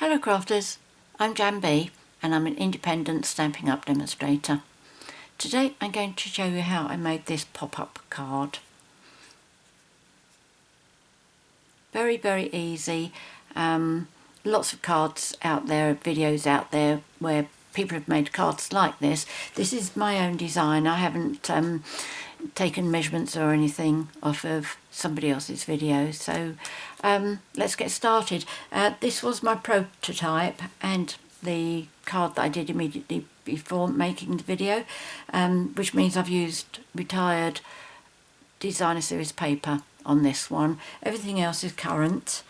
Hello crafters, I'm JanB and I'm an independent Stampin' Up demonstrator. Today I'm going to show you how I made this pop-up card. Very easy. Lots of cards out there, videos out there where people have made cards like this. This is my own design. I haven't taken measurements or anything off of somebody else's video, so let's get started. This was my prototype and the card that I did immediately before making the video, which means I've used retired designer series paper on this one. Everything else is current,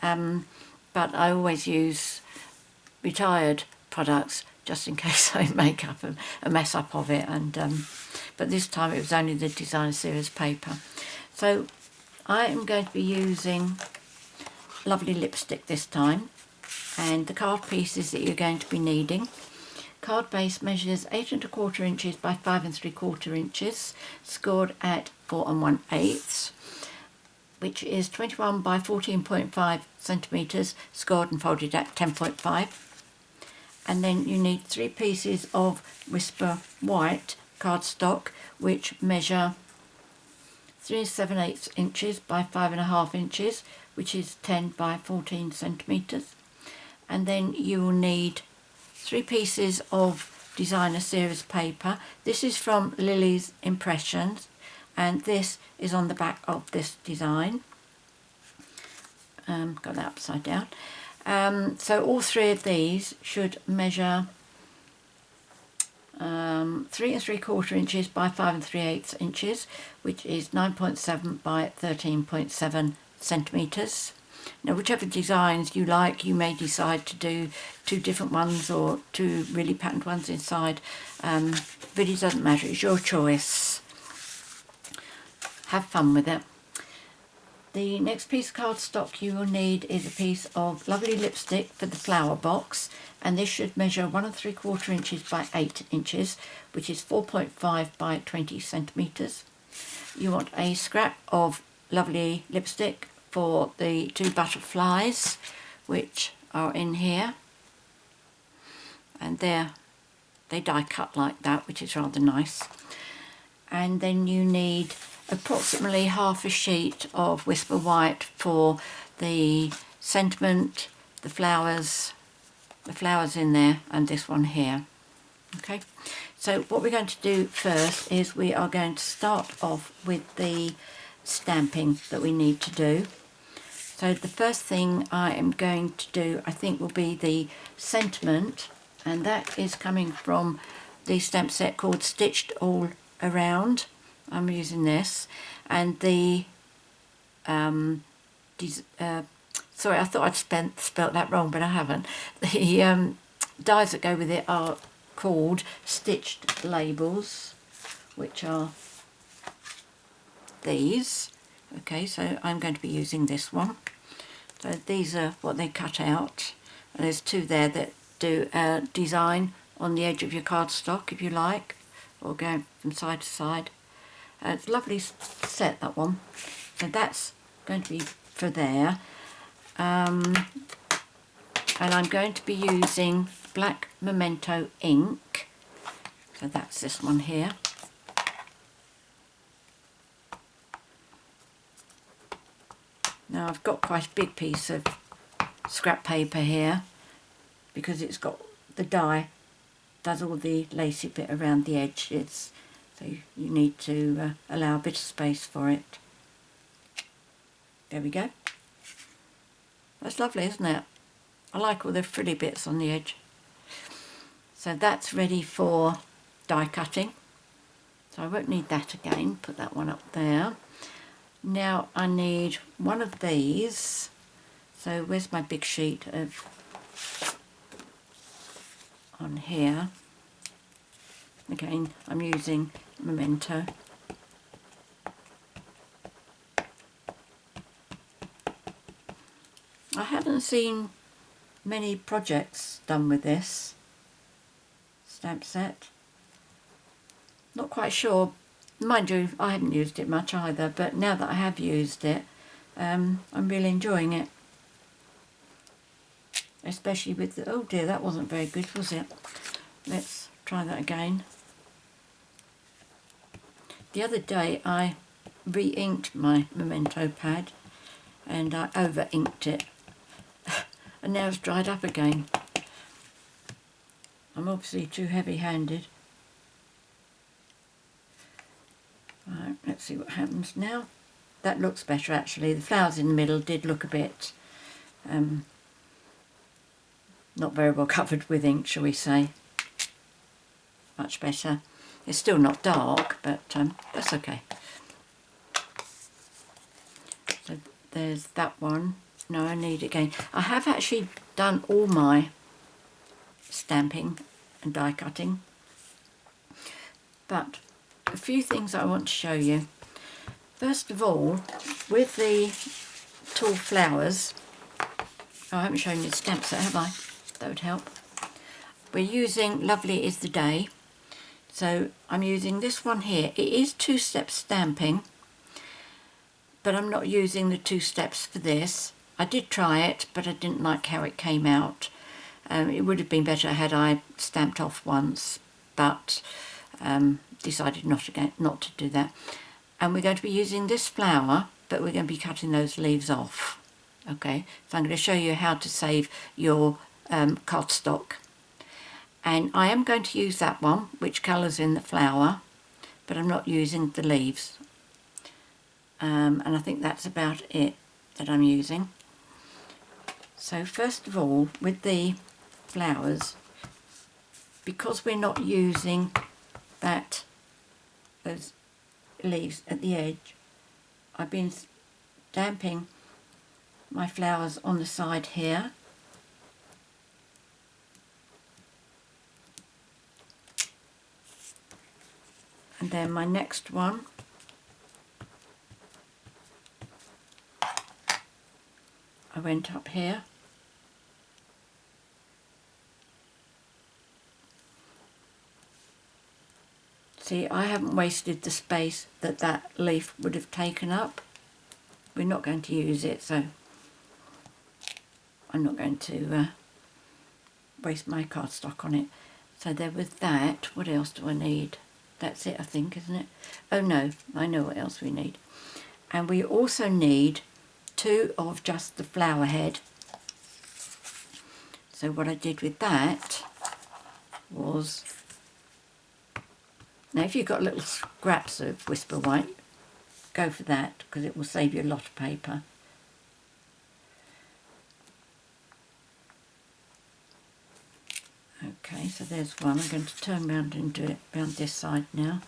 but I always use retired products just in case I make up a mess up of it, and but this time it was only the designer series paper. So I am going to be using lovely lipstick this time, and the card pieces that you're going to be needing. Card base measures 8 1/4 inches by 5 3/4 inches, scored at 4 1/8, which is 21 by 14.5 centimetres, scored and folded at 10.5. And then you need 3 pieces of Whisper White Cardstock, which measure 3 7/8 inches by 5 1/2 inches, which is 10 by 14 centimetres. And then you will need 3 pieces of designer series paper. This is from Lily's Impressions, and this is on the back of this design. Got that upside down. So all 3 of these should measure 3 3/4 inches by 5 3/8 inches, which is 9.7 by 13.7 centimetres. Now, whichever designs you like, you may decide to do 2 different ones or 2 really patterned ones inside. Really doesn't matter, it's your choice. Have fun with it. The next piece of cardstock you will need is a piece of lovely lipstick for the flower box, and this should measure 1 3/4 inches by 8 inches, which is 4.5 by 20 centimetres. You want a scrap of lovely lipstick for the 2 butterflies, which are in here, and they die cut like that, which is rather nice. And then you need approximately half a sheet of Whisper White for the sentiment, the flowers in there, and this one here. Okay, so what we're going to do first is we are going to start off with the stamping that we need to do. So the first thing I am going to do, I think, will be the sentiment, and that is coming from the stamp set called Stitched All Around. I'm using this, and the sorry, I thought I'd spelt that wrong, but I haven't. The dies that go with it are called Stitched Labels, which are these. Okay, so I'm going to be using this one. So these are what they cut out, and there's 2 there that do a design on the edge of your cardstock if you like, or go from side to side. It's a lovely set, that one. So that's going to be for there. And I'm going to be using black Memento ink. So that's this one here. Now I've got quite a big piece of scrap paper here, because it's got the die, does all the lacy bit around the edges. So you need to allow a bit of space for it. There we go. That's lovely, isn't it? I like all the frilly bits on the edge. So that's ready for die cutting. So I won't need that again. Put that one up there. Now I need one of these. So where's my big sheet of on here? Again, I'm using Memento. I haven't seen many projects done with this stamp set. Not quite sure. Mind you, I haven't used it much either, but now that I have used it, I'm really enjoying it. especially with the, oh dear, that wasn't very good, was it? Let's try that again. The other day I re-inked my memento pad and I over-inked it and now it's dried up again. I'm obviously too heavy-handed. Right, let's see what happens now. That looks better actually. The flowers in the middle did look a bit not very well covered with ink, shall we say. Much better. It's still not dark, but that's okay. So there's that one. No, I need it again. I have actually done all my stamping and die cutting, but a few things I want to show you. First of all, with the tall flowers, oh, I haven't shown you the stamp set, have I? That would help. We're using Lovely is the Day. So I'm using this one here. It is two-step stamping, but I'm not using the 2 steps for this. I did try it, but I didn't like how it came out. It would have been better had I stamped off once, but decided not to do that. And we're going to be using this flower, but we're going to be cutting those leaves off. Okay, so I'm going to show you how to save your cardstock. And I am going to use that one, which colours in the flower, but I'm not using the leaves. And I think that's about it that I'm using. So first of all, with the flowers, because we're not using those leaves at the edge, I've been stamping my flowers on the side here. And then my next one, I went up here. See, I haven't wasted the space that leaf would have taken up. We're not going to use it, so I'm not going to waste my cardstock on it. So there was that. What else do I need? That's it, I think, isn't it? Oh no, I know what else we need. And we also need 2 of just the flower head. So what I did with that was, now if you've got little scraps of Whisper White, go for that, because it will save you a lot of paper. Okay, so there's one. I'm going to turn around and do it around this side now.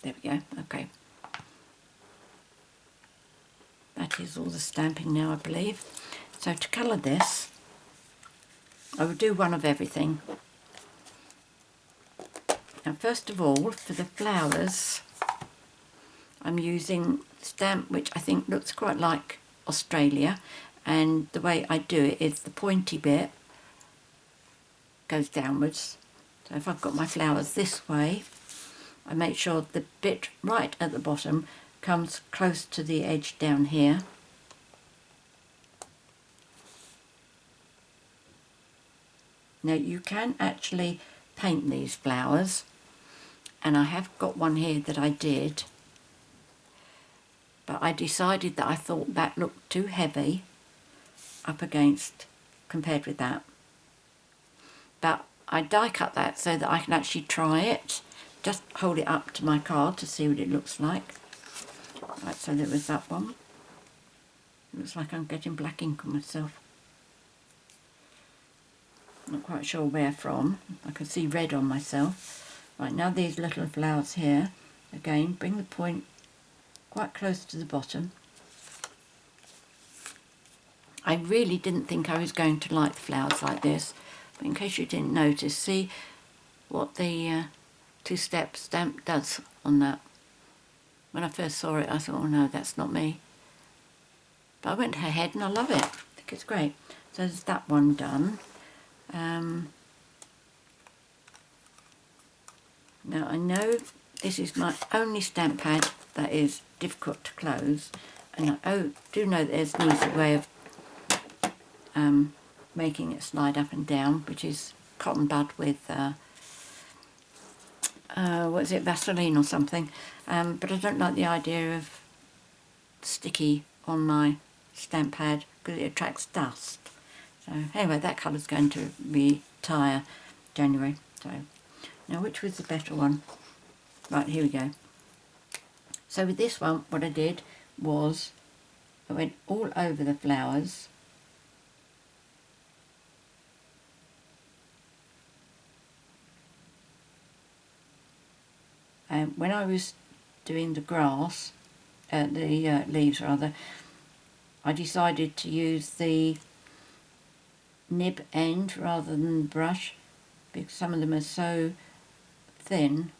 There we go, okay. That is all the stamping now, I believe. So to colour this, I will do one of everything. Now first of all, for the flowers, I'm using stamp which I think looks quite like Australia, and the way I do it is the pointy bit goes downwards. So if I've got my flowers this way, I make sure the bit right at the bottom comes close to the edge down here. Now you can actually paint these flowers, and I have got one here that I did, but I decided that I thought that looked too heavy up against compared with that. But I die cut that so that I can actually try it. Just hold it up to my card to see what it looks like. Right, so there was that one. It looks like I'm getting black ink on myself. Not quite sure where from. I can see red on myself. Right, now these little flowers here. Again, bring the point quite close to the bottom. I really didn't think I was going to like the flowers like this, but in case you didn't notice, see what the 2-step stamp does on that. When I first saw it, I thought, oh no, that's not me. But I went ahead and I love it. I think it's great. So there's that one done. Now I know this is my only stamp pad that is difficult to close, and I do know that there's an easy way of making it slide up and down, which is cotton bud with what is it, Vaseline or something, but I don't like the idea of sticky on my stamp pad because it attracts dust. So anyway, that colour's going to retire January. So now, which was the better one? Right, here we go. So with this one, what I did was I went all over the flowers. And when I was doing the grass, the leaves rather, I decided to use the nib end rather than the brush because some of them are so thin.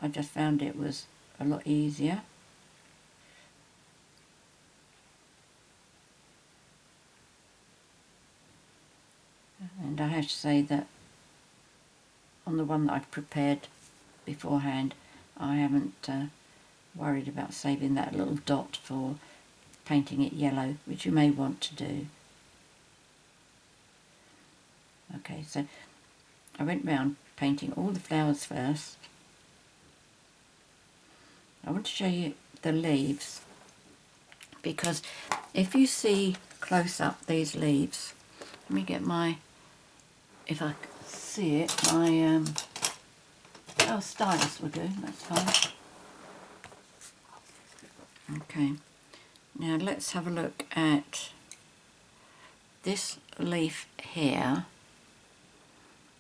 I just found it was a lot easier. And I have to say that on the one that I've prepared beforehand, I haven't worried about saving that little dot for painting it yellow, which you may want to do. Okay, so I went round painting all the flowers first. I want to show you the leaves, because if you see close up these leaves, let me get my, if I can see it, my oh, stylus will do, that's fine. Okay, now let's have a look at this leaf here.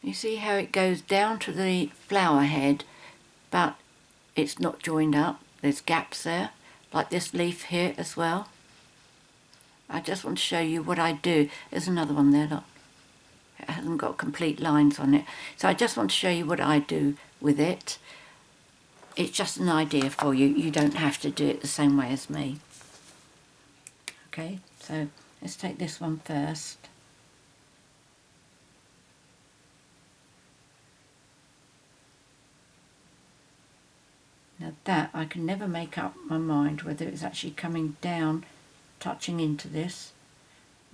You see how it goes down to the flower head, but it's not joined up. There's gaps there, like this leaf here as well. I just want to show you what I do. There's another one there, look. It hasn't got complete lines on it. So I just want to show you what I do with it. It's just an idea for you. You don't have to do it the same way as me. Okay, so let's take this one first. Now that, I can never make up my mind whether it's actually coming down, touching into this.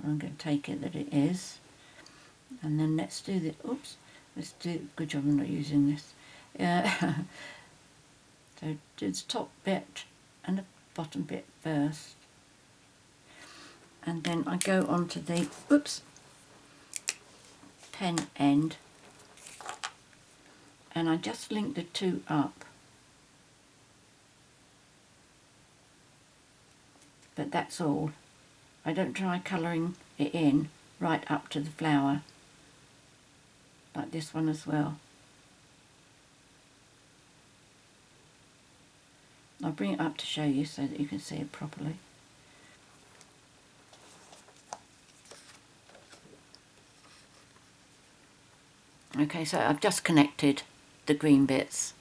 I'm going to take it that it is. And then let's do the, oops, let's do, good job I'm not using this. So do the top bit and the bottom bit first. And then I go on to the, oops, pen end. And I just link the two up. But that's all. I don't try colouring it in right up to the flower, like this one as well. I'll bring it up to show you so that you can see it properly. Okay, so I've just connected the green bits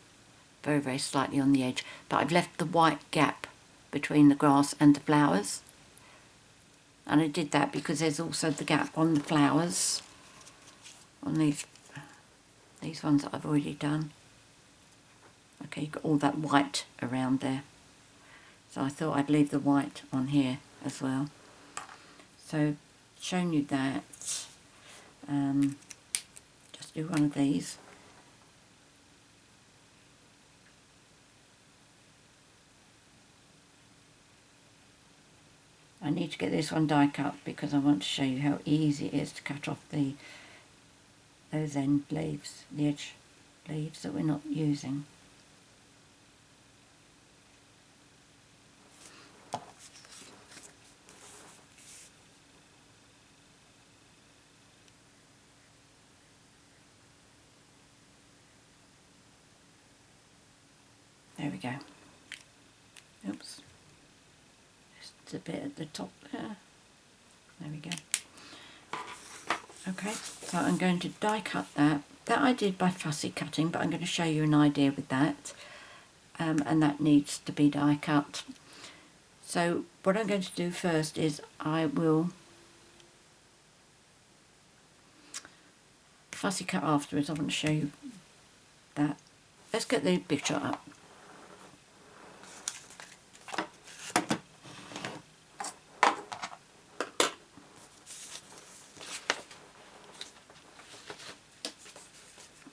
very, very slightly on the edge, but I've left the white gap between the grass and the flowers. And I did that because there's also the gap on the flowers, on these ones that I've already done. Okay, you've got all that white around there. So I thought I'd leave the white on here as well. So, shown you that. Just do one of these. I need to get this one die cut because I want to show you how easy it is to cut off those end leaves, the edge leaves that we're not using. There we go. Oops. Just a bit at the top there. There we go. Okay, so I'm going to die cut that. That I did by fussy cutting, but I'm going to show you an idea with that. And that needs to be die cut. So what I'm going to do first is I will fussy cut afterwards. I want to show you that. let's get the big shot up.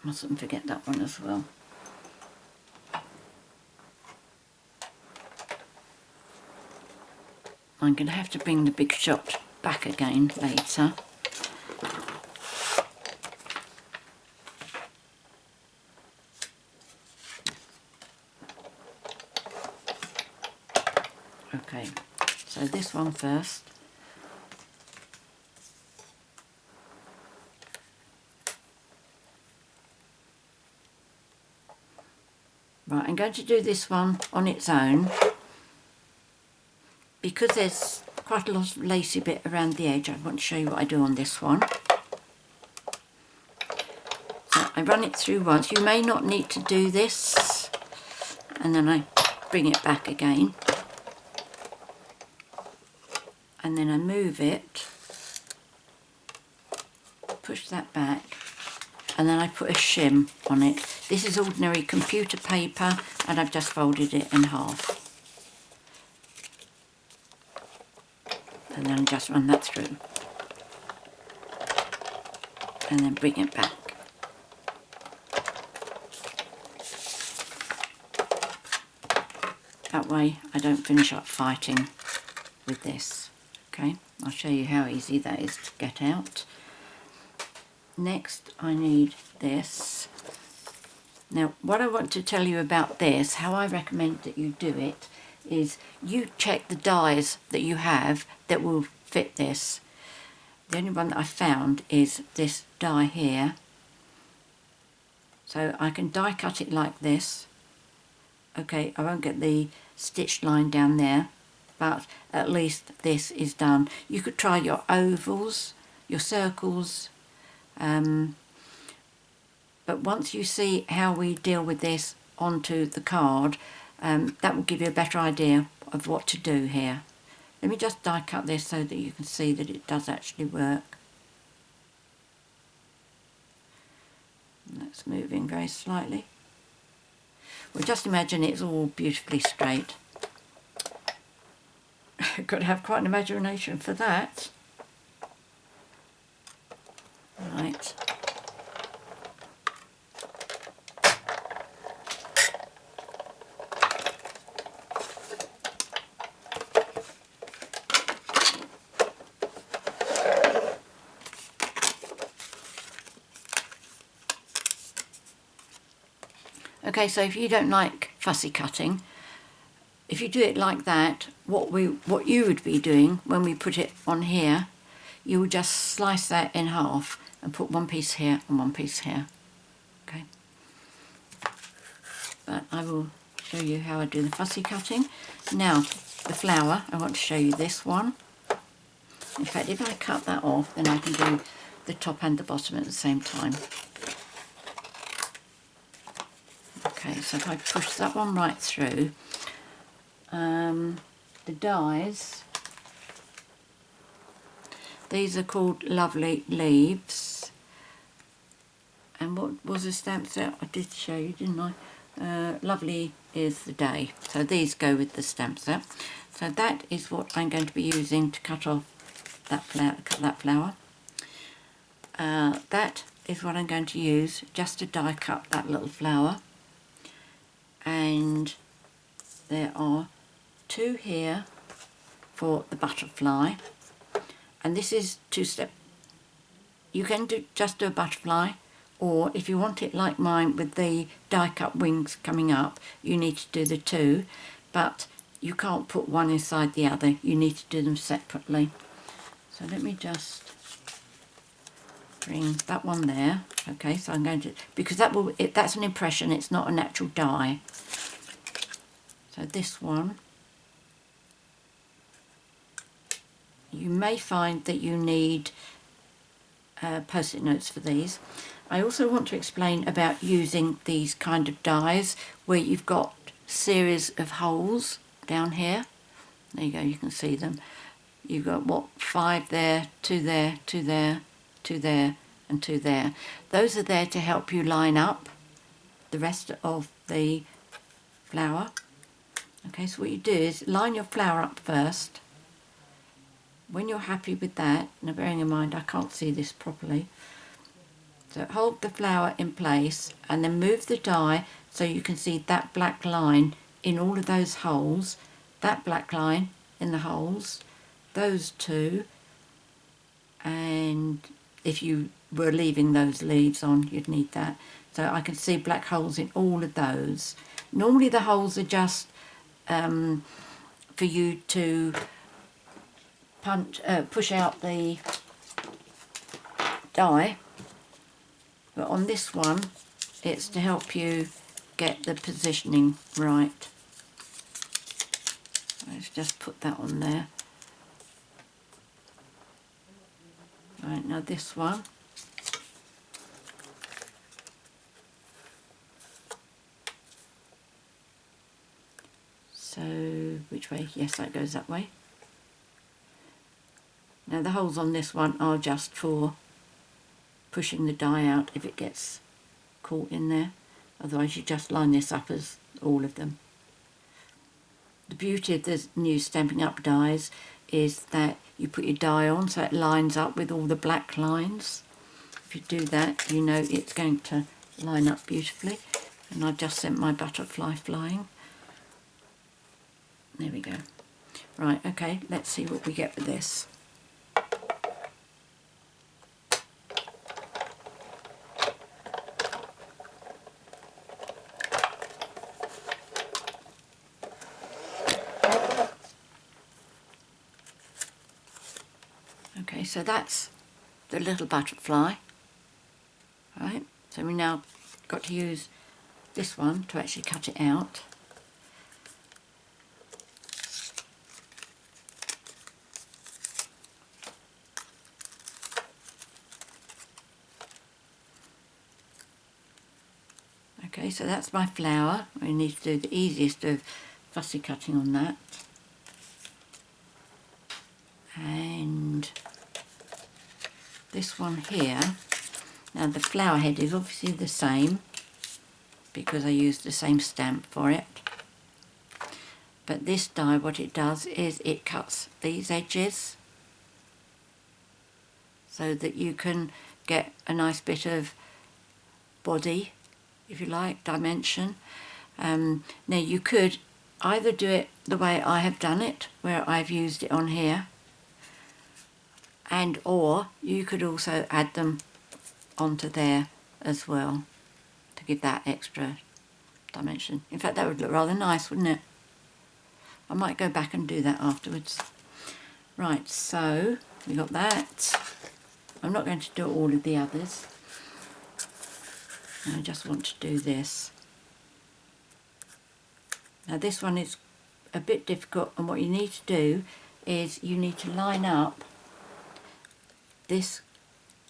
Mustn't forget that one as well. I'm going to have to bring the big shot back again later. Okay, so this one first. Right, I'm going to do this one on its own because there's quite a lot of lacy bit around the edge. I want to show you what I do on this one. So I run it through once. You may not need to do this, and then I bring it back again, and then I move it, push that back, and then I put a shim on it. This is ordinary computer paper and I've just folded it in half. And then just run that through. And then bring it back. That way I don't finish up fighting with this. Okay, I'll show you how easy that is to get out. Next I need this. Now what I want to tell you about this, how I recommend that you do it, is you check the dies that you have that will fit this. The only one that I found is this die here. So I can die cut it like this. Okay, I won't get the stitch line down there, but at least this is done. You could try your ovals, your circles, but once you see how we deal with this onto the card, that will give you a better idea of what to do here. Let me just die cut this so that you can see that it does actually work. And that's moving very slightly. Well, just imagine it's all beautifully straight. You've got to have quite an imagination for that. Right. Okay, so if you don't like fussy cutting, if you do it like that, what you would be doing when we put it on here, you would just slice that in half and put one piece here and one piece here. Okay. But I will show you how I do the fussy cutting. Now, the flower, I want to show you this one. In fact, if I cut that off, then I can do the top and the bottom at the same time. Okay, so if I push that one right through, the dies, these are called Lovely Leaves. And what was the stamp set? I did show you, didn't I? Lovely is the day. So these go with the stamp set. So that is what I'm going to be using to cut off that flower. That is what I'm going to use just to die cut that little flower. And there are two here for the butterfly, and this is two-step. You can just do a butterfly, or if you want it like mine with the die cut wings coming up, you need to do the two, but you can't put one inside the other, you need to do them separately. So let me just bring that one there. Okay, so I'm going to, because that's an impression, it's not an actual die. So this one, you may find that you need post-it notes for these. I also want to explain about using these kind of dies where you've got series of holes down here. There you go, you can see them. You've got what, 5 there, 2 there, 2 there, 2 there, and 2 there. Those are there to help you line up the rest of the flower. Okay, so what you do is line your flower up first. When you're happy with that, now bearing in mind I can't see this properly, so hold the flower in place and then move the die so you can see that black line in all of those holes, that black line in the holes, those two, and if you were leaving those leaves on you'd need that. So I can see black holes in all of those. Normally the holes are just for you to push out the die, but on this one it's to help you get the positioning right. Let's just put that on there. Right, now this one. So, which way? Yes, that goes that way. Now the holes on this one are just for pushing the die out if it gets caught in there. Otherwise you just line this up as all of them. The beauty of the new Stampin' Up dies is that you put your die on so it lines up with all the black lines. If you do that, you know it's going to line up beautifully. And I've just sent my butterfly flying. There we go. Right, okay, let's see what we get with this. Okay, so that's the little butterfly. Right, so we now got to use this one to actually cut it out. Okay, so that's my flower. We need to do the easiest of fussy cutting on that. And this one here, now the flower head is obviously the same because I used the same stamp for it. But this die, what it does is it cuts these edges so that you can get a nice bit of body, if you like, dimension. Now you could either do it the way I have done it, where I've used it on here, and or you could also add them onto there as well to give that extra dimension. In fact, that would look rather nice, wouldn't it? I might go back and do that afterwards. Right, so we got that. I'm not going to do all of the others. I just want to do this. Now this one is a bit difficult, and what you need to do is you need to line up this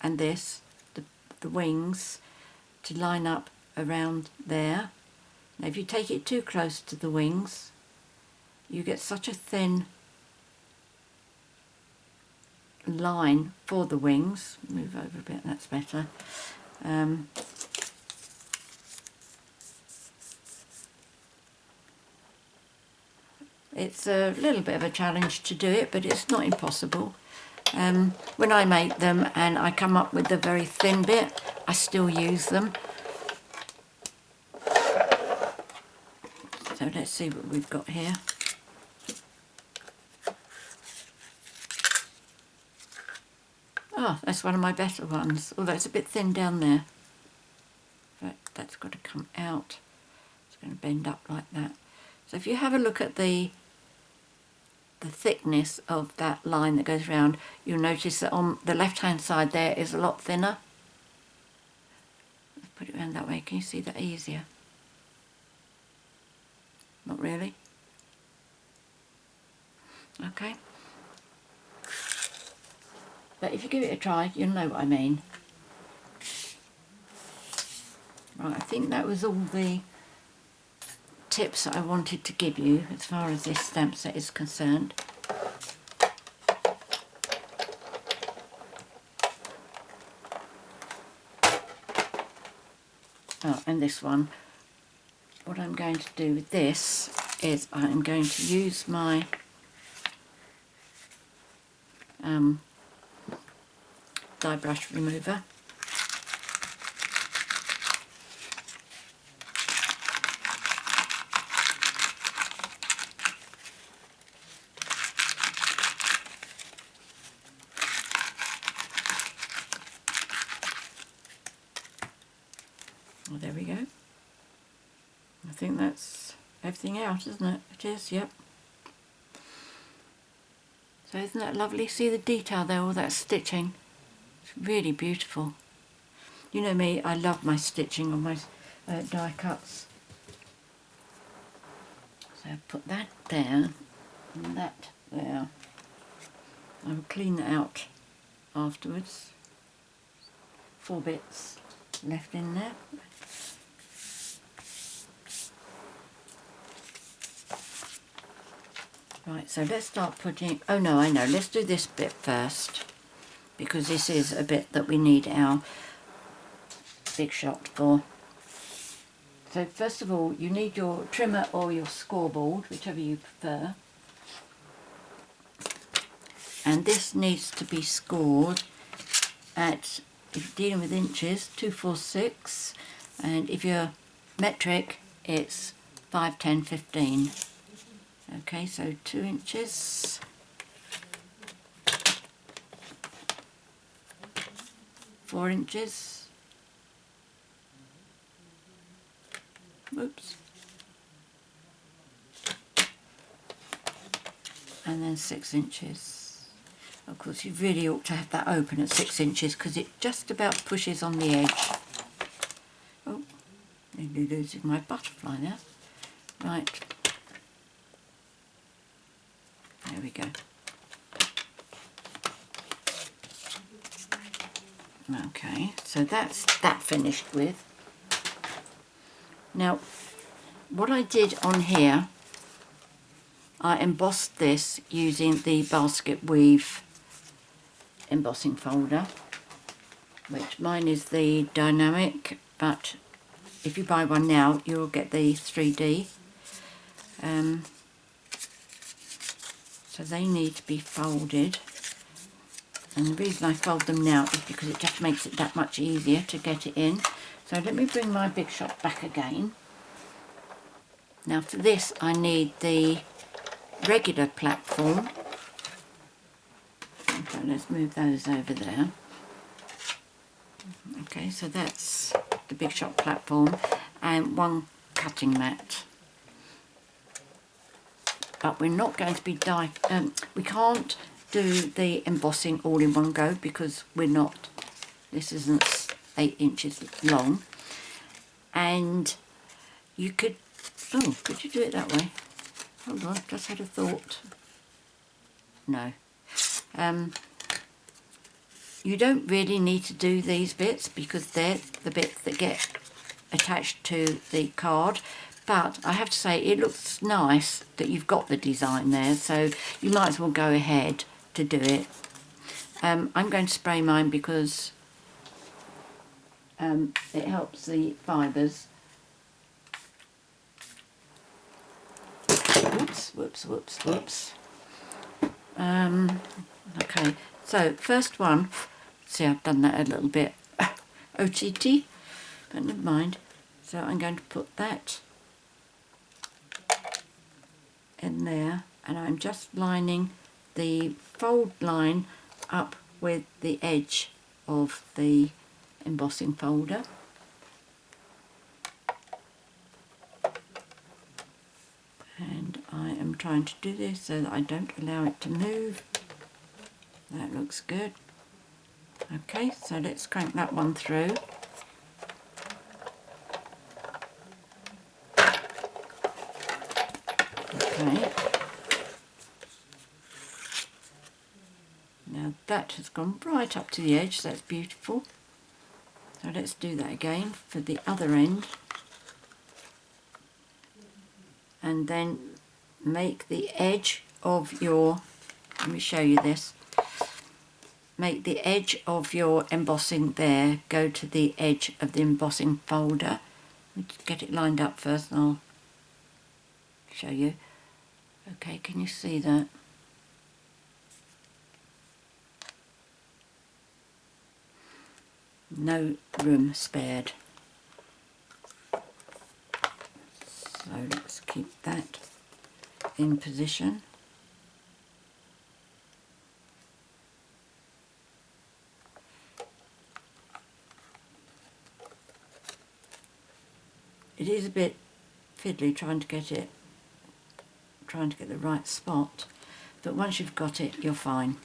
and this, the wings, to line up around there. Now if you take it too close to the wings, you get such a thin line for the wings. Move over a bit, that's better. It's a little bit of a challenge to do it, but it's not impossible. When I make them and I come up with the very thin bit, I still use them. So let's see what we've got here. Oh, that's one of my better ones, although it's a bit thin down there. But that's got to come out. It's going to bend up like that. So if you have a look at the thickness of that line that goes around, you'll notice that on the left hand side there is a lot thinner. Let's put it around that way. Can you see that easier? Not really. Okay. But if you give it a try, you'll know what I mean. Right, I think that was all the tips that I wanted to give you as far as this stamp set is concerned. Oh, and this one. what I'm going to do with this is I'm going to use my die brush remover. Well, there we go. I think that's everything out, isn't it? It is, yep. So isn't that lovely? See the detail there, all that stitching? It's really beautiful. You know me, I love my stitching on my die cuts. So put that there and that there. I will clean that out afterwards. 4 bits left in there. Right, so let's start putting, oh no, I know, let's do this bit first, because this is a bit that we need our big shot for. So first of all, you need your trimmer or your scoreboard, whichever you prefer. And this needs to be scored at, if you're dealing with inches, 246, and if you're metric, it's 5, 10, 15. Okay, so 2 inches, 4 inches, whoops, and then 6 inches. Of course, you really ought to have that open at 6 inches because it just about pushes on the edge. Oh, nearly losing my butterfly there. Right. There we go. Okay, so that's that finished with. Now, what I did on here, I embossed this using the basket weave embossing folder, which mine is the dynamic, but if you buy one now, you'll get the 3D. So they need to be folded, and the reason I fold them now is because it just makes it that much easier to get it in. So let me bring my big shot back again. Now for this I need the regular platform. Okay, let's move those over there. Okay, so that's the big shot platform and 1 cutting mat. But we're not going to be we can't do the embossing all in one go because we're not, this isn't 8 inches long. And you could, oh, could you do it that way? Hold on, just had a thought. No. You don't really need to do these bits because they're the bits that get attached to the card. But I have to say, it looks nice that you've got the design there, so you might as well go ahead to do it. I'm going to spray mine because it helps the fibres. Whoops, whoops, whoops, whoops. Okay, so first one, see I've done that a little bit OTT, but never mind. So I'm going to put that in there, and I'm just lining the fold line up with the edge of the embossing folder. And I am trying to do this so that I don't allow it to move. That looks good. Okay, so let's crank that one through. Okay. Now that has gone right up to the edge, so that's beautiful. So let's do that again for the other end. And then make the edge of your, let me show you this, make the edge of your embossing there go to the edge of the embossing folder, Let me just get it lined up first and I'll show you. Okay, can you see that? No room spared. So let's keep that in position. It is a bit fiddly trying to get the right spot, but once you've got it, you're fine.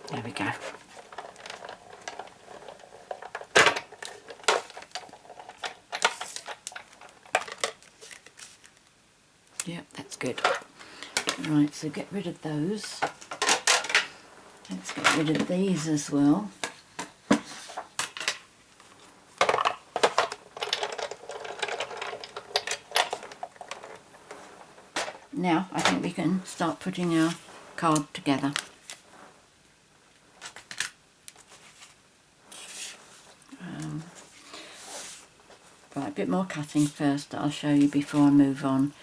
There we go. Yep, that's good. Right, so get rid of those. Let's get rid of these as well. Now I think we can start putting our card together. Right, a bit more cutting first that I'll show you before I move on.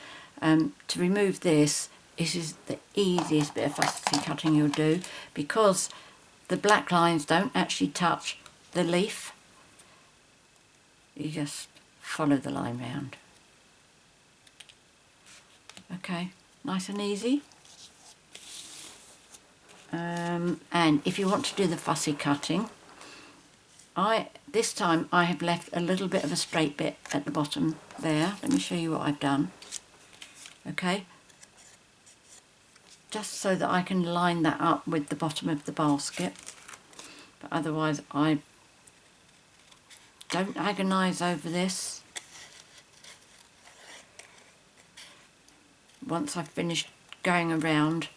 To remove this is the easiest bit of fussy cutting you'll do, because the black lines don't actually touch the leaf. You just follow the line round. Okay, nice and easy. And if you want to do the fussy cutting, this time I have left a little bit of a straight bit at the bottom there. Let me show you what I've done. Okay, just so that I can line that up with the bottom of the basket, but otherwise I don't agonise over this. Once I've finished going around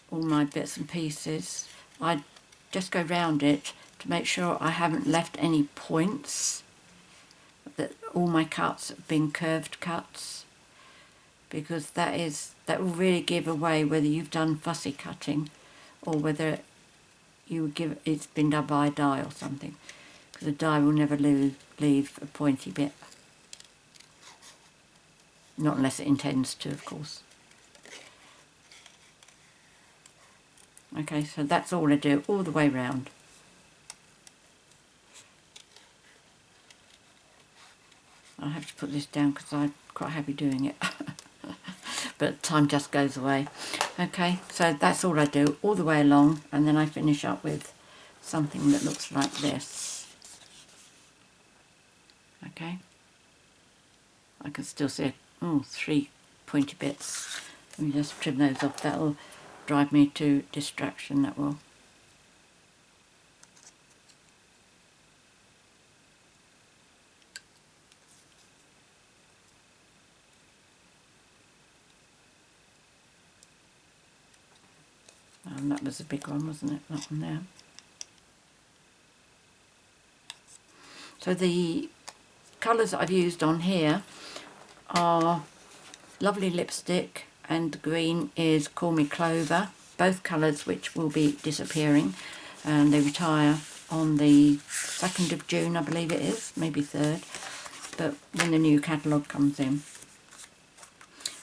all my bits and pieces, I just go round it to make sure I haven't left any points, that all my cuts have been curved cuts, because that will really give away whether you've done fussy cutting or whether it's been done by a die or something, because a die will never leave a pointy bit, not unless it intends to, of course. Okay, so that's all I do all the way round. I have to put this down because I'm quite happy doing it. But time just goes away. Okay, so that's all I do all the way along, and then I finish up with something that looks like this. Okay, I can still see 3 pointy bits. Let me just trim those off. That'll drive me to distraction, that will. And that was a big one, wasn't it? That one there. So the colours that I've used on here are Lovely Lipstick, and the green is Call Me Clover, both colours which will be disappearing, and they retire on the 2nd of June, I believe it is, maybe 3rd, but when the new catalogue comes in.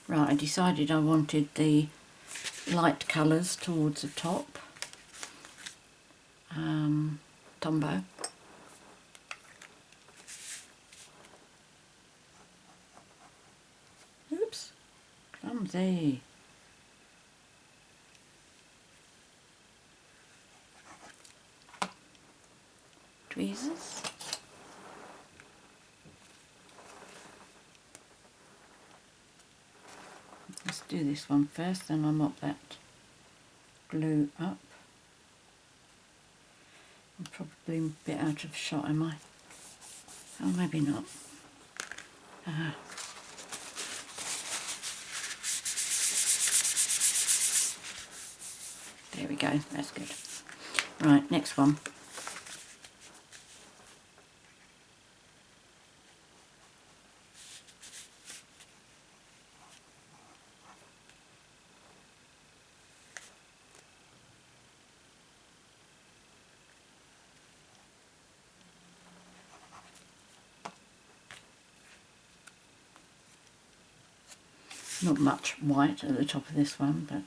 Right, I decided I wanted the light colours towards the top. Tombow. Oops, clumsy. Tweezers. Let's do this one first, then I'll mop that glue up. I'm probably a bit out of shot, am I? Oh, maybe not. There we go, that's good. Right, next one. Not much white at the top of this one, but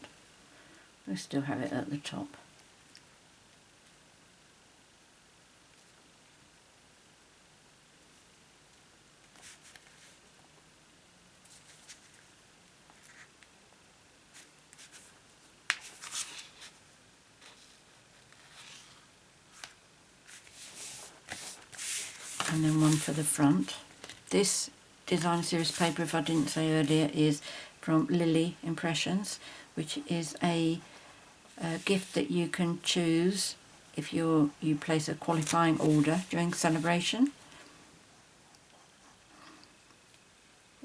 we still have it at the top. And then one for the front. This design series paper, if I didn't say earlier, is from Lily Impressions, which is a gift that you can choose if you place a qualifying order during celebration.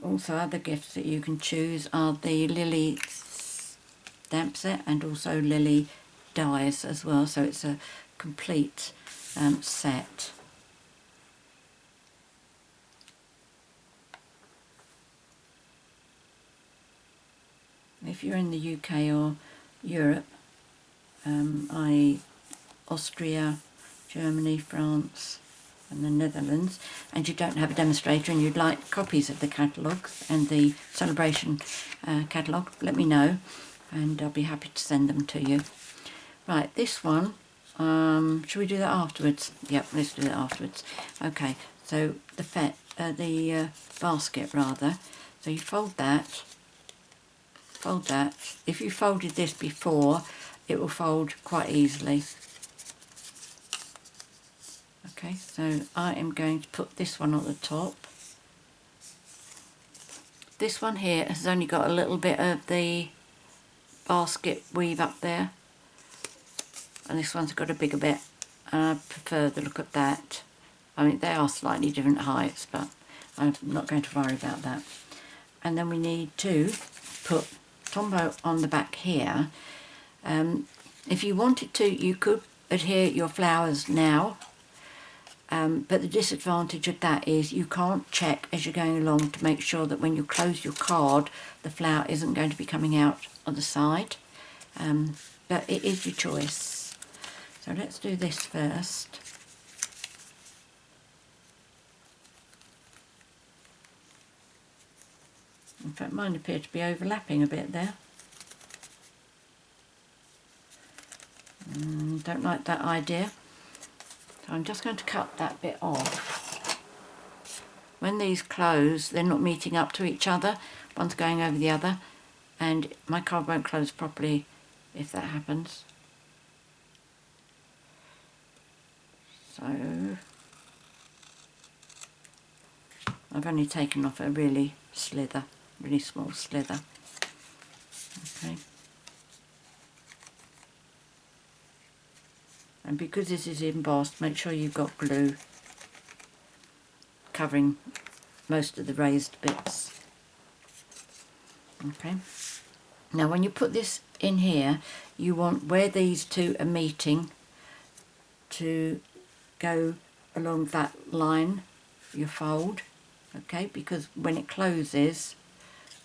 Also, other gifts that you can choose are the Lily stamp set and also Lily dies as well, so it's a complete set. If you're in the UK or Europe, i.e. Austria, Germany, France and the Netherlands, and you don't have a demonstrator and you'd like copies of the catalogues and the celebration catalogue, let me know and I'll be happy to send them to you. Right, this one, should we do that afterwards? Yep, let's do that afterwards. Okay, so the basket rather, so you fold that. If you folded this before, it will fold quite easily. Okay, so I am going to put this one on the top. This one here has only got a little bit of the basket weave up there, and this one's got a bigger bit, and I prefer the look of that. I mean, they are slightly different heights, but I'm not going to worry about that. And then we need to put Tombow on the back here. If you wanted to, you could adhere your flowers now, but the disadvantage of that is you can't check as you're going along to make sure that when you close your card the flower isn't going to be coming out on the side, but it is your choice. So let's do this first. In fact, mine appear to be overlapping a bit there. Don't like that idea. So I'm just going to cut that bit off. When these close, they're not meeting up to each other. One's going over the other, and my card won't close properly if that happens. So I've only taken off a really small slither. Okay. And because this is embossed, make sure you've got glue covering most of the raised bits. Okay. Now when you put this in here, you want where these two are meeting to go along that line, your fold, okay, because when it closes,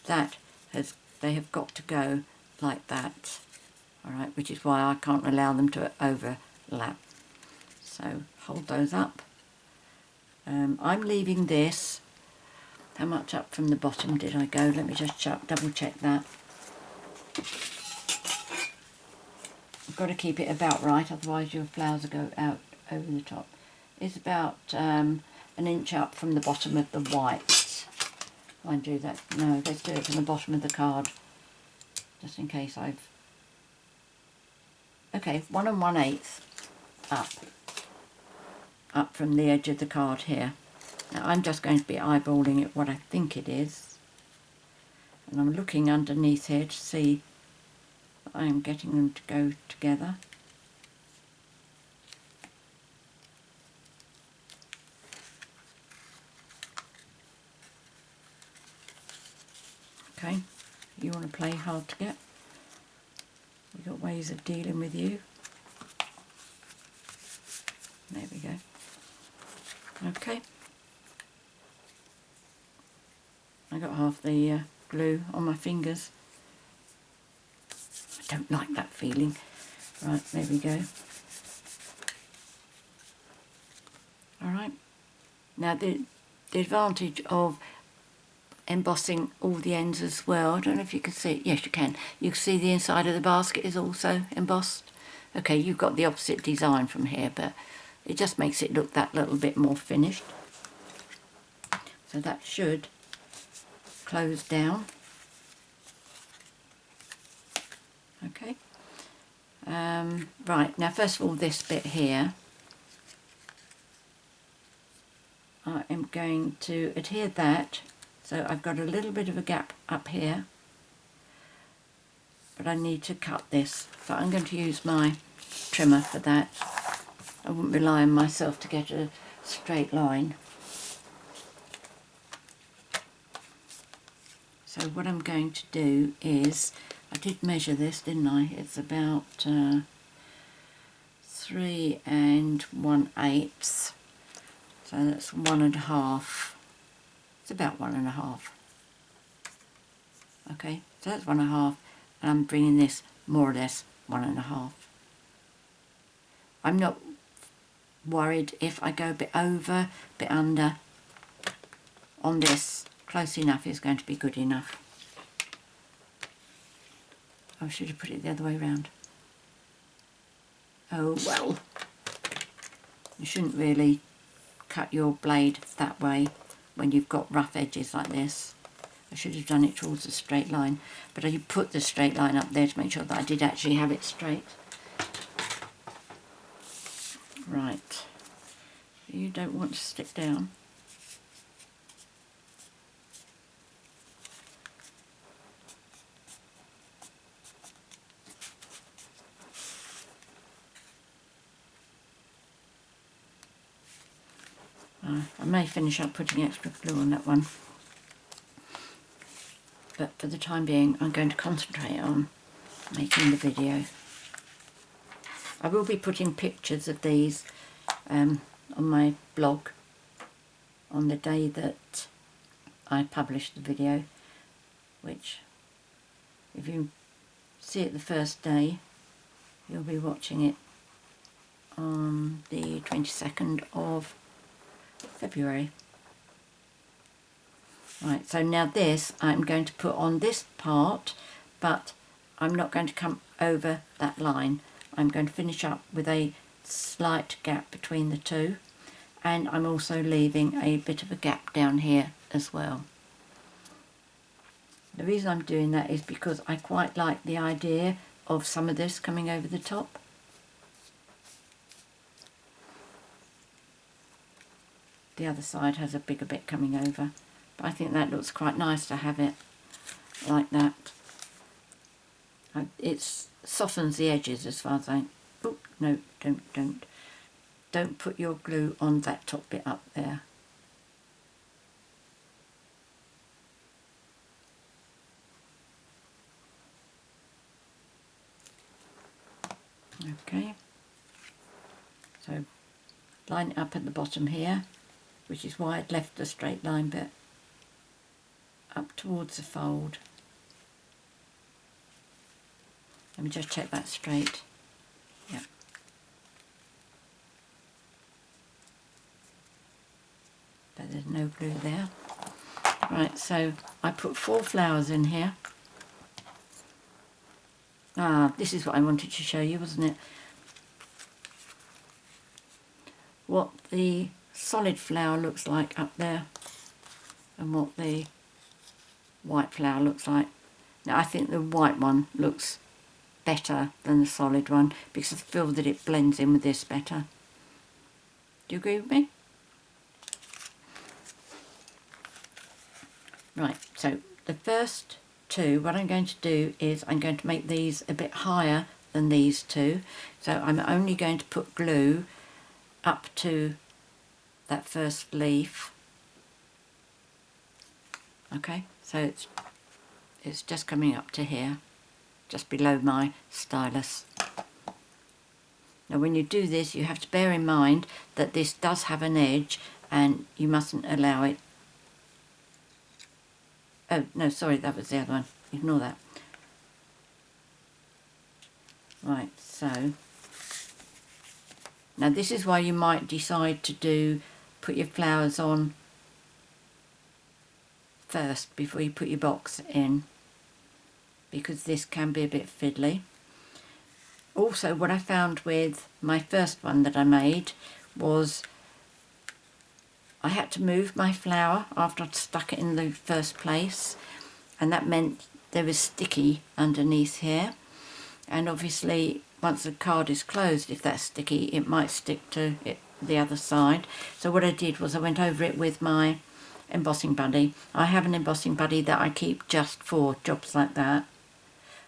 they have got to go like that, alright, which is why I can't allow them to overlap. So hold those up. I'm leaving this, how much up from the bottom did I go? Let me just double check that. You've got to keep it about right, otherwise your flowers will go out over the top. It's about an inch up from the bottom of the white. Mind you, no, let's do it from the bottom of the card, just in case I've... Okay, 1 1/8 up from the edge of the card here. Now I'm just going to be eyeballing it what I think it is, and I'm looking underneath here to see that I am getting them to go together. Okay, you want to play hard to get, we've got ways of dealing with you. There we go. Okay, I got half the glue on my fingers. I don't like that feeling. Right, there we go. Alright, now the advantage of embossing all the ends as well. I don't know if you can see it. Yes, you can. You can see the inside of the basket is also embossed. Okay, you've got the opposite design from here, but it just makes it look that little bit more finished. So that should close down. Okay. Right, now first of all, this bit here, I am going to adhere that, so I've got a little bit of a gap up here, but I need to cut this, so I'm going to use my trimmer for that. I wouldn't rely on myself to get a straight line. So what I'm going to do is, I did measure this, didn't I? It's about 3 1/8, so that's 1.5. It's about 1.5. Okay, so that's 1.5, and I'm bringing this more or less 1.5. I'm not worried if I go a bit over, a bit under. On this, close enough is going to be good enough. I should have put it the other way around. Oh well, you shouldn't really cut your blade that way when you've got rough edges like this. I should have done it towards a straight line, but I put the straight line up there to make sure that I did actually have it straight. Right, you don't want to stick down. I may finish up putting extra glue on that one, but for the time being I'm going to concentrate on making the video. I will be putting pictures of these on my blog on the day that I publish the video, which if you see it the first day, you'll be watching it on the 22nd of February. Right, so now this I'm going to put on this part, but I'm not going to come over that line. I'm going to finish up with a slight gap between the two, and I'm also leaving a bit of a gap down here as well. The reason I'm doing that is because I quite like the idea of some of this coming over the top. The other side has a bigger bit coming over, but I think that looks quite nice to have it like that. It softens the edges as far as oh no, don't put your glue on that top bit up there. Okay, so line it up at the bottom here, which is why I'd left the straight line bit up towards the fold. Let me just check that straight. Yeah. But there's no glue there. Right, so I put 4 flowers in here. Ah, this is what I wanted to show you, wasn't it? What the solid flower looks like up there and what the white flower looks like. Now I think the white one looks better than the solid one because I feel that it blends in with this better. Do you agree with me? Right, so the first two, what I'm going to do is I'm going to make these a bit higher than these two. So I'm only going to put glue up to that first leaf. Okay, so it's just coming up to here, just below my stylus. Now when you do this, you have to bear in mind that this does have an edge and you mustn't allow it. Oh no, sorry, that was the other one, ignore that. Right, so now this is why you might decide to put your flowers on first before you put your box in, because this can be a bit fiddly. Also, what I found with my first one that I made was I had to move my flower after I'd stuck it in the first place, and that meant there was sticky underneath here, and obviously once the card is closed, if that's sticky, it might stick to it, the other side. So what I did was I went over it with my embossing buddy. I have an embossing buddy that I keep just for jobs like that.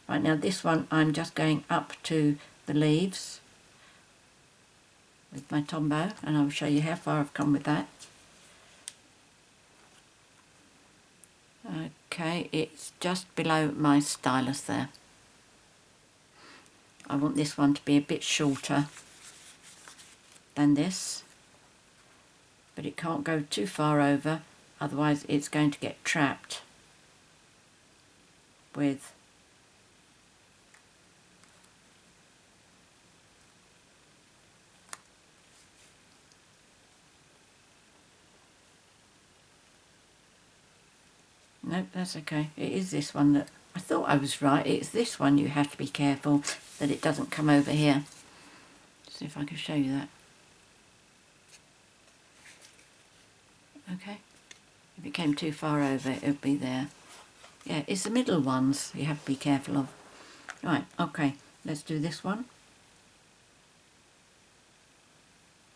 Right, now this one I'm just going up to the leaves with my Tombow, and I'll show you how far I've come with that. Okay, it's just below my stylus there. I want this one to be a bit shorter than this, but it can't go too far over, otherwise it's going to get trapped with nope, that's okay. It is this one that I thought I was right. It's this one you have to be careful that it doesn't come over here. See if I can show you that. Okay, if it came too far over it would be there. Yeah, it's the middle ones you have to be careful of. Right, okay, let's do this one.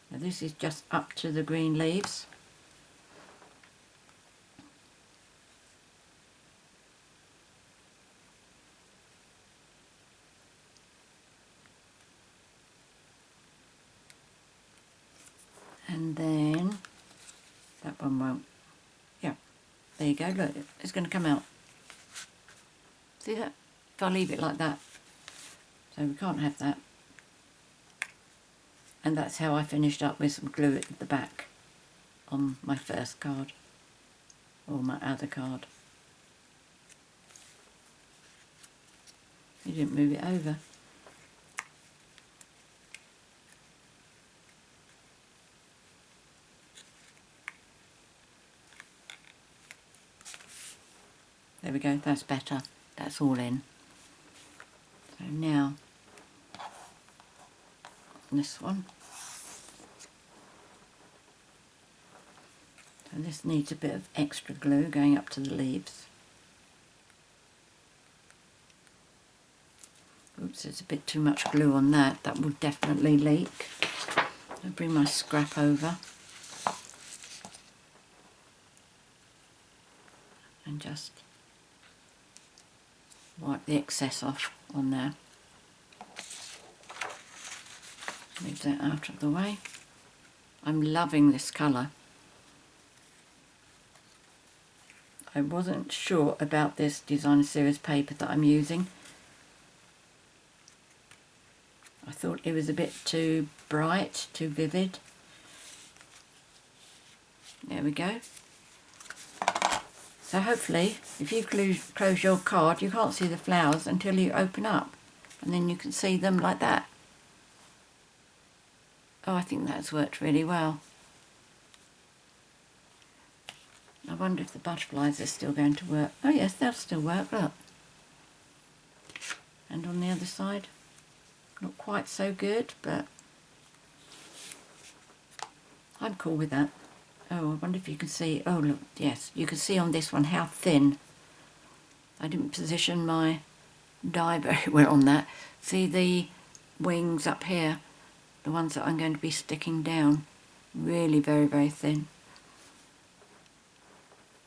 Now this is just up to the green leaves. And then that one won't. Yeah, there you go, look, it's going to come out. See that? If I leave it like that. So we can't have that. And that's how I finished up with some glue at the back on my first card, or my other card. You didn't move it over. There we go, that's better. That's all in. So now, this one. So this needs a bit of extra glue going up to the leaves. Oops, there's a bit too much glue on that. That will definitely leak. I'll bring my scrap over and just wipe the excess off on there. Move that out of the way. I'm loving this colour. I wasn't sure about this designer series paper that I'm using. I thought it was a bit too bright, too vivid. There we go. So hopefully, if you close your card, you can't see the flowers until you open up, and then you can see them like that. Oh, I think that's worked really well. I wonder if the butterflies are still going to work. Oh yes, they'll still work, look. And on the other side, not quite so good, but I'm cool with that. Oh, I wonder if you can see, oh look, yes, you can see on this one how thin. I didn't position my die very well on that. See the wings up here, the ones that I'm going to be sticking down, really very, very thin.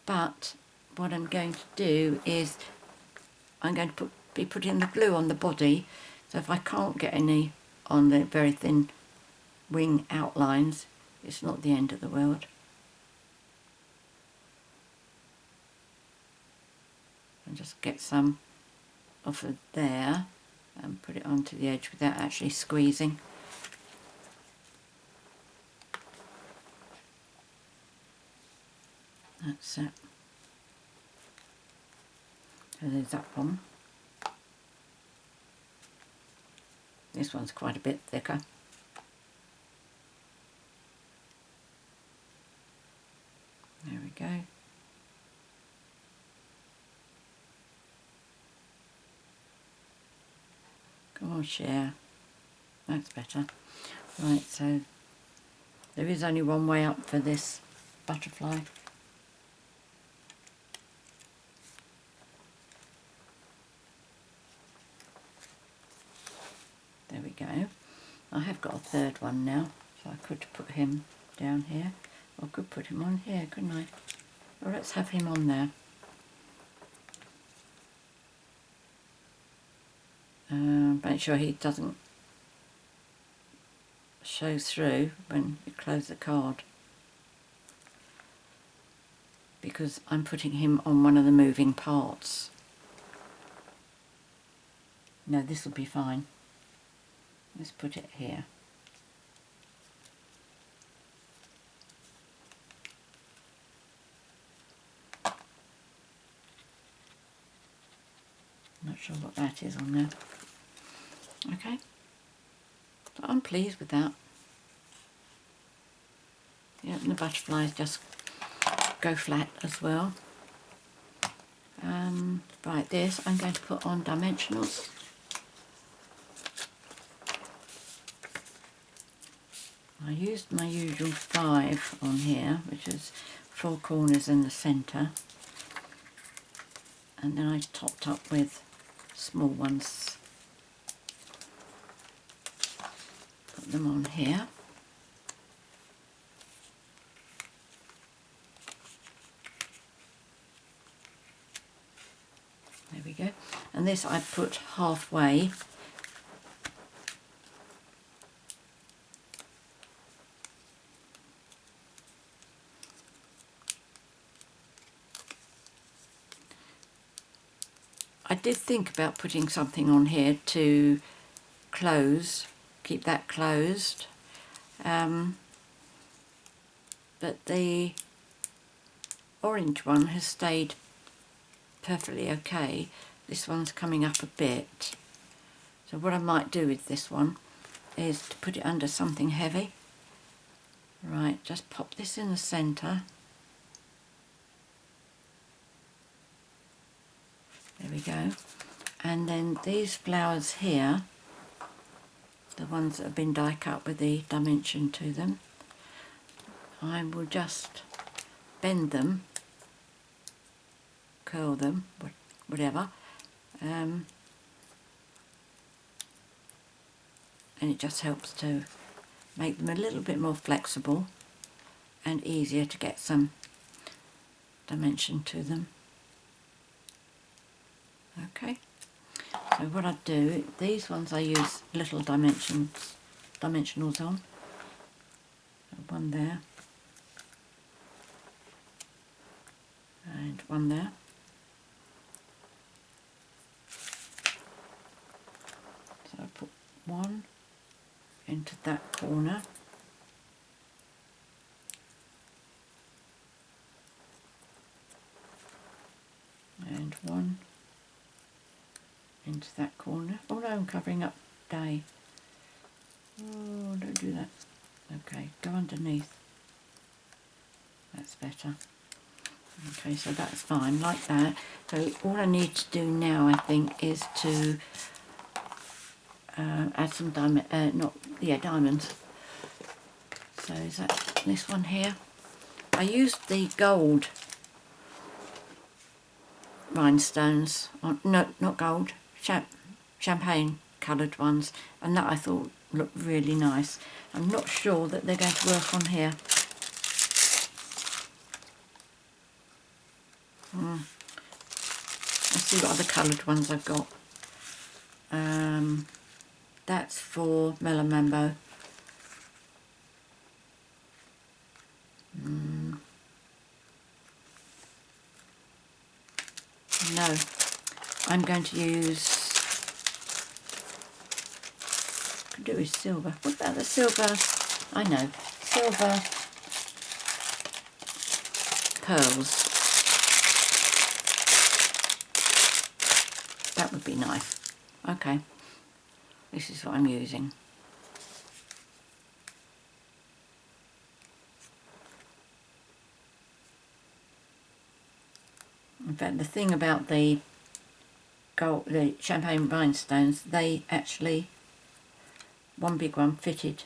But what I'm going to do is I'm going to be putting the glue on the body, so if I can't get any on the very thin wing outlines, it's not the end of the world. And just get some off of there and put it onto the edge without actually squeezing. That's it. So there's that one. This one's quite a bit thicker. There we go. Come on, share. That's better. Right, so there is only one way up for this butterfly. There we go. I have got a third one now, so I could put him down here. Or I could put him on here, couldn't I? Or let's have him on there. Make sure he doesn't show through when you close the card, because I'm putting him on one of the moving parts. No, this will be fine. Let's put it here. Not sure what that is on there. Okay, but I'm pleased with that. Yeah, and the butterflies just go flat as well. Right, this I'm going to put on dimensionals. I used my usual 5 on here, which is 4 corners in the centre, and then I topped up with small ones. Put them on here. There we go. And this I put halfway. I did think about putting something on here to close, keep that closed, but the orange one has stayed perfectly okay. This one's coming up a bit, so what I might do with this one is to put it under something heavy. Right, just pop this in the centre. There we go. And then these flowers here, the ones that have been die cut with the dimension to them, I will just bend them, curl them, whatever, and it just helps to make them a little bit more flexible and easier to get some dimension to them. Okay, so what I do, these ones I use little dimensionals on. One there, and one there. So I put one into that corner, and one into that corner. Oh no, I'm covering up day. Oh, don't do that. Okay, go underneath. That's better. Okay, so that's fine, like that. So all I need to do now, I think, is to add some diamonds. So is that this one here? I used the gold rhinestones, no, not gold, champagne coloured ones, and that I thought looked really nice. I'm not sure that they're going to work on here. Let's see what other coloured ones I've got. That's for Mellow Mambo. No, I'm going to use, could do with silver. What about the silver? I know, silver pearls. That would be nice. Okay, this is what I'm using. In fact, the thing about the gold, the champagne rhinestones, they actually, one big one fitted,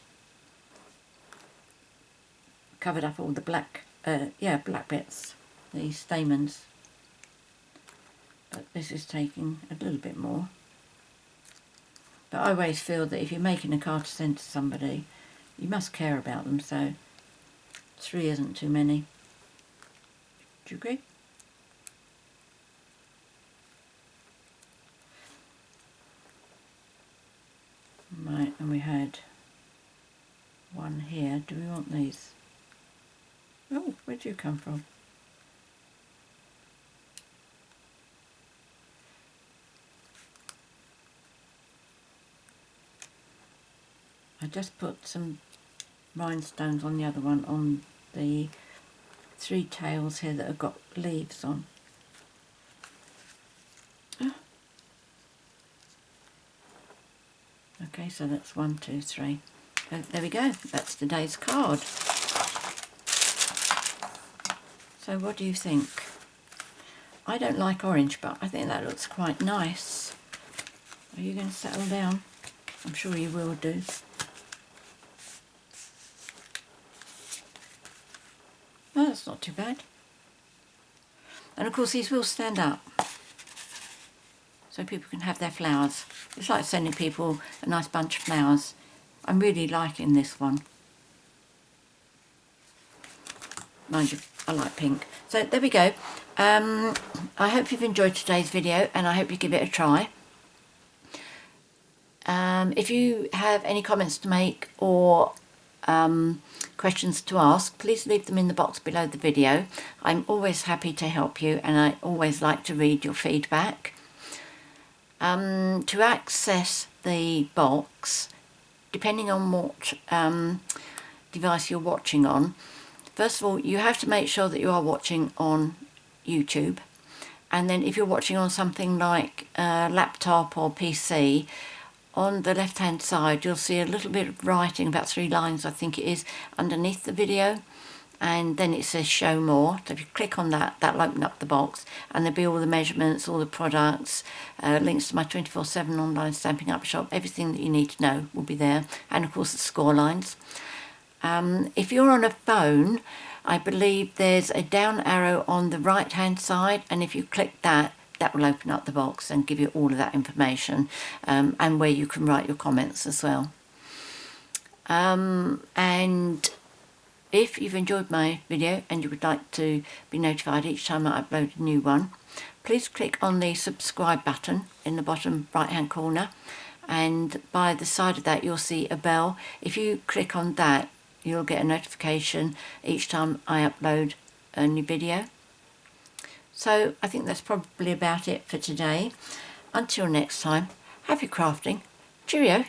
covered up all the black, black bits, the stamens. But this is taking a little bit more. But I always feel that if you're making a card to send to somebody, you must care about them, so 3 isn't too many. Do you agree? Right, and we had one here. Do we want these? Oh, where'd you come from? I just put some rhinestones on the other one, on the 3 tails here that have got leaves on. Oh. Okay, so that's 1, 2, 3. There we go, that's today's card. So what do you think? I don't like orange, but I think that looks quite nice. Are you going to settle down? I'm sure you will do. Oh, that's not too bad. And of course these will stand up, so people can have their flowers. It's like sending people a nice bunch of flowers. I'm really liking this one. Mind you, I like pink. So there we go. I hope you've enjoyed today's video, and I hope you give it a try. If you have any comments to make or questions to ask, please leave them in the box below the video. I'm always happy to help you, and I always like to read your feedback. To access the box, depending on what device you're watching on, first of all, you have to make sure that you are watching on YouTube, and then if you're watching on something like a laptop or PC, on the left hand side you'll see a little bit of writing, about 3 lines I think it is, underneath the video, and then it says show more. So if you click on that, that'll open up the box, and there'll be all the measurements, all the products, links to my 24/7 online Stampin' Up shop. Everything that you need to know will be there, and of course the score lines. If you're on a phone, I believe there's a down arrow on the right hand side, and if you click that, that will open up the box and give you all of that information, and where you can write your comments as well. And if you've enjoyed my video and you would like to be notified each time I upload a new one, please click on the subscribe button in the bottom right hand corner, and by the side of that you'll see a bell. If you click on that, you'll get a notification each time I upload a new video. So I think that's probably about it for today. Until next time, happy crafting. Cheerio.